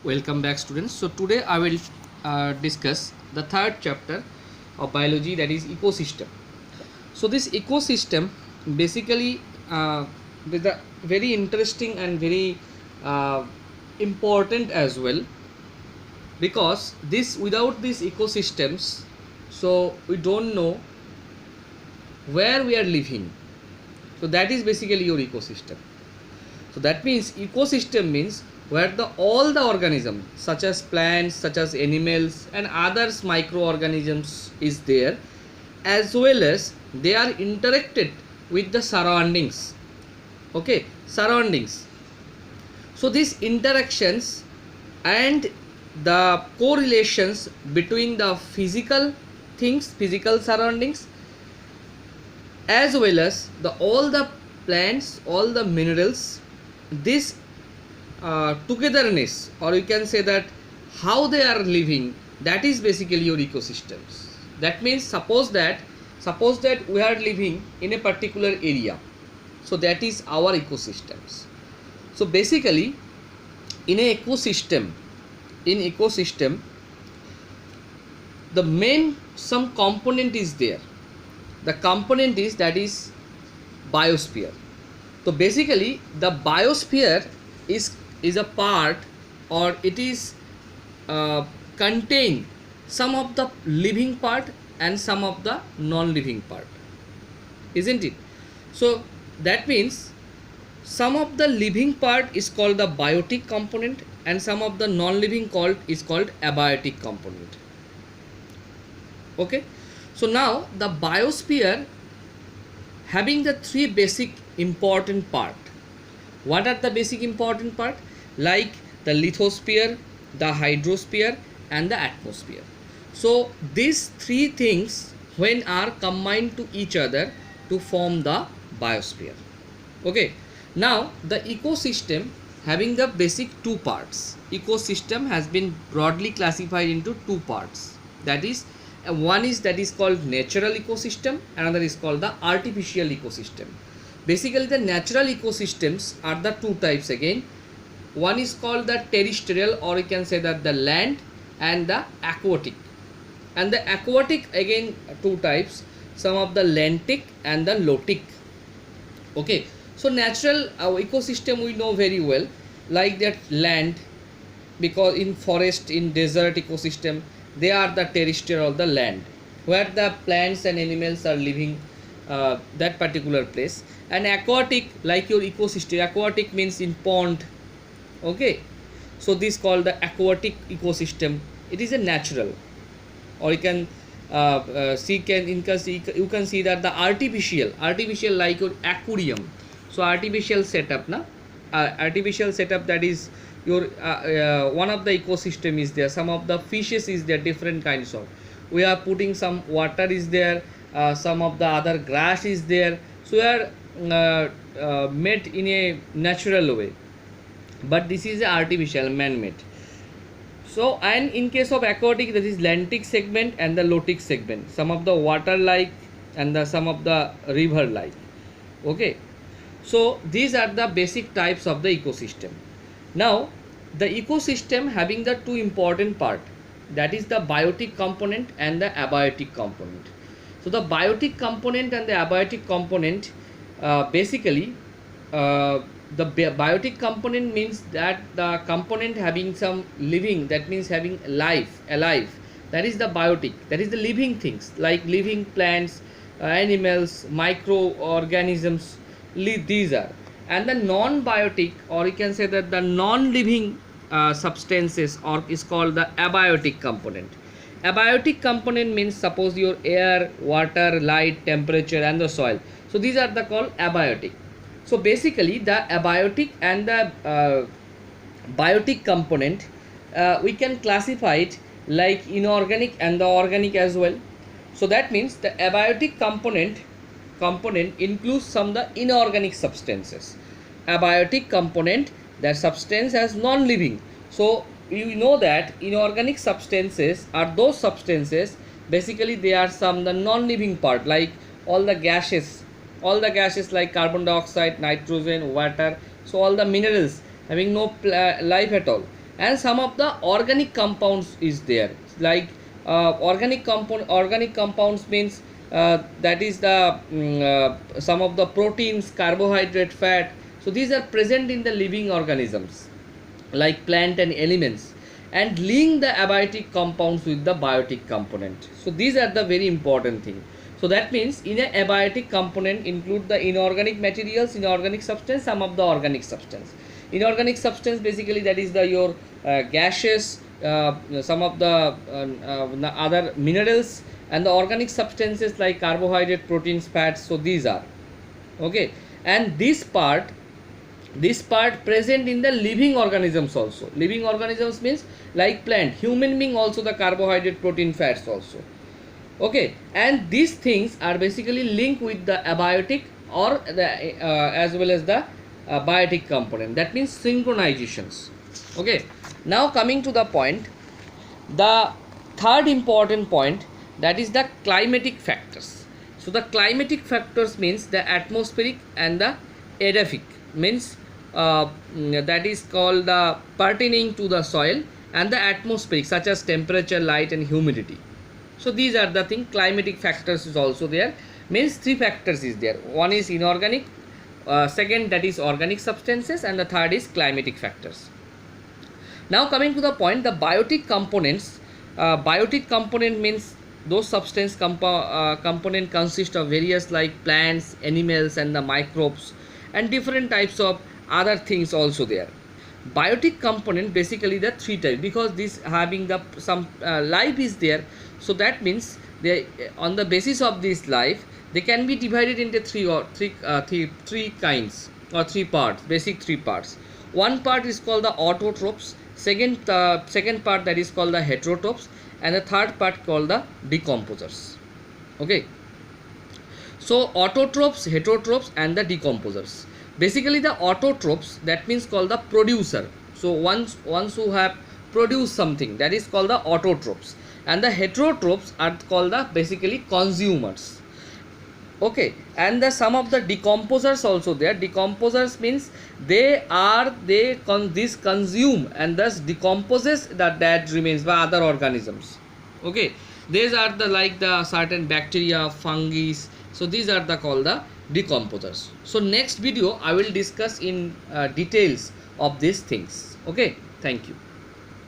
Welcome back, students. So today I will discuss the third chapter of biology, that is ecosystem. So this ecosystem basically is a very interesting and very uh, important as well, because this without these ecosystems, so we don't know where we are living. So that is basically your ecosystem. So that means ecosystem means where the all the organisms such as plants, such as animals and others microorganisms is there, as well as they are interacted with the surroundings. Okay, surroundings. So these interactions and the correlations between the physical things, physical surroundings, as well as the all the plants, all the minerals, this togetherness, or you can say that how they are living, that is basically your ecosystems. That means suppose that we are living in a particular area, so that is our ecosystems. So basically in a ecosystem, the main some component is there. The component is, that is biosphere. So basically the biosphere is a part, or it is contain some of the living part and some of the non-living part, isn't it? So that means some of the living part is called the biotic component, and some of the non-living is called abiotic component. Okay, so now the biosphere having the three basic important part. What are the basic important part? Like the lithosphere, the hydrosphere and the atmosphere. So these three things when are combined to each other to form the biosphere. Okay, now the ecosystem having the basic two parts. Ecosystem has been broadly classified into two parts, that is one is that is called natural ecosystem, another is called the artificial ecosystem. Basically the natural ecosystems are the two types again. One is called the terrestrial, or you can say that the land, and the aquatic. And the aquatic again two types, some of the lentic and the lotic. Okay, so natural ecosystem we know very well, like that land, because in forest, in desert ecosystem, they are the terrestrial or the land, where the plants and animals are living that particular place. And aquatic, like your ecosystem, aquatic means in pond. Okay, so this called the aquatic ecosystem. It is a natural, or you can you can see that the artificial like your aquarium. So artificial setup na, artificial setup, that is your one of the ecosystem is there, some of the fishes is there, different kinds of, we are putting some water is there, some of the other grass is there, so we are made in a natural way, but this is a artificial man-made. So and in case of aquatic, that is lentic segment and the lotic segment, some of the water like and the some of the river like. Okay, so these are the basic types of the ecosystem. Now the ecosystem having the two important part, that is the biotic component and the abiotic component. So the biotic component and the abiotic component, basically the biotic component means that the component having some living, that means having life, alive, that is the biotic, that is the living things like living plants, animals, microorganisms, these are. And the non-biotic, or you can say that the non-living substances, or is called the abiotic component. Abiotic component means suppose your air, water, light, temperature and the soil, so these are the called abiotic. So basically the abiotic and the biotic component, we can classify it like inorganic and the organic as well. So that means the abiotic component includes some the inorganic substances. Abiotic component, that substance as non-living. So you know that inorganic substances are those substances, basically they are some the non-living part, like all the gases like carbon dioxide, nitrogen, water, so all the minerals having no life at all. and some of the organic compounds is there, like organic compounds means that is the some of the proteins, carbohydrate, fat. So these are present in the living organisms like plant and elements, and link the abiotic compounds with the biotic component. So these are the very important thing. So that means in a abiotic component include the inorganic materials, inorganic substance, some of the organic substance. Inorganic substance basically that is the your gases, some of the other minerals, and the organic substances like carbohydrate, proteins, fats. So these are okay, and this part present in the living organisms also. Living organisms means like plant, human being also, the carbohydrate, protein, fats also. Okay, and these things are basically linked with the abiotic or the as well as the biotic component. That means synchronizations. Okay, now coming to the point, the third important point, that is the climatic factors. So the climatic factors means the atmospheric and the edaphic, means that is called the pertaining to the soil, and the atmospheric such as temperature, light, and humidity. So these are the thing. Climatic factors is also there, means three factors is there. One is inorganic, second that is organic substances, and the third is climatic factors. Now coming to the point, the biotic components. Biotic component means those substance component consist of various like plants, animals, and the microbes, and different types of other things also there. Biotic component basically the three types, because this having the some life is there. So that means they, on the basis of this life, they can be divided into three kinds or three parts, basic three parts. One part is called the autotrophs, second part that is called the heterotrophs, and the third part called the decomposers. Okay, so autotrophs, heterotrophs, and the decomposers. Basically the autotrophs, that means called the producer. So once who have produced something, that is called the autotrophs, and the heterotrophs are called the basically consumers. Okay, and the some of the decomposers also there. Decomposers means this consume and thus decomposes the dead remains by other organisms. Okay, these are the like the certain bacteria, fungi. So these are the called the decomposers. So next video I will discuss in details of these things. Okay, thank you.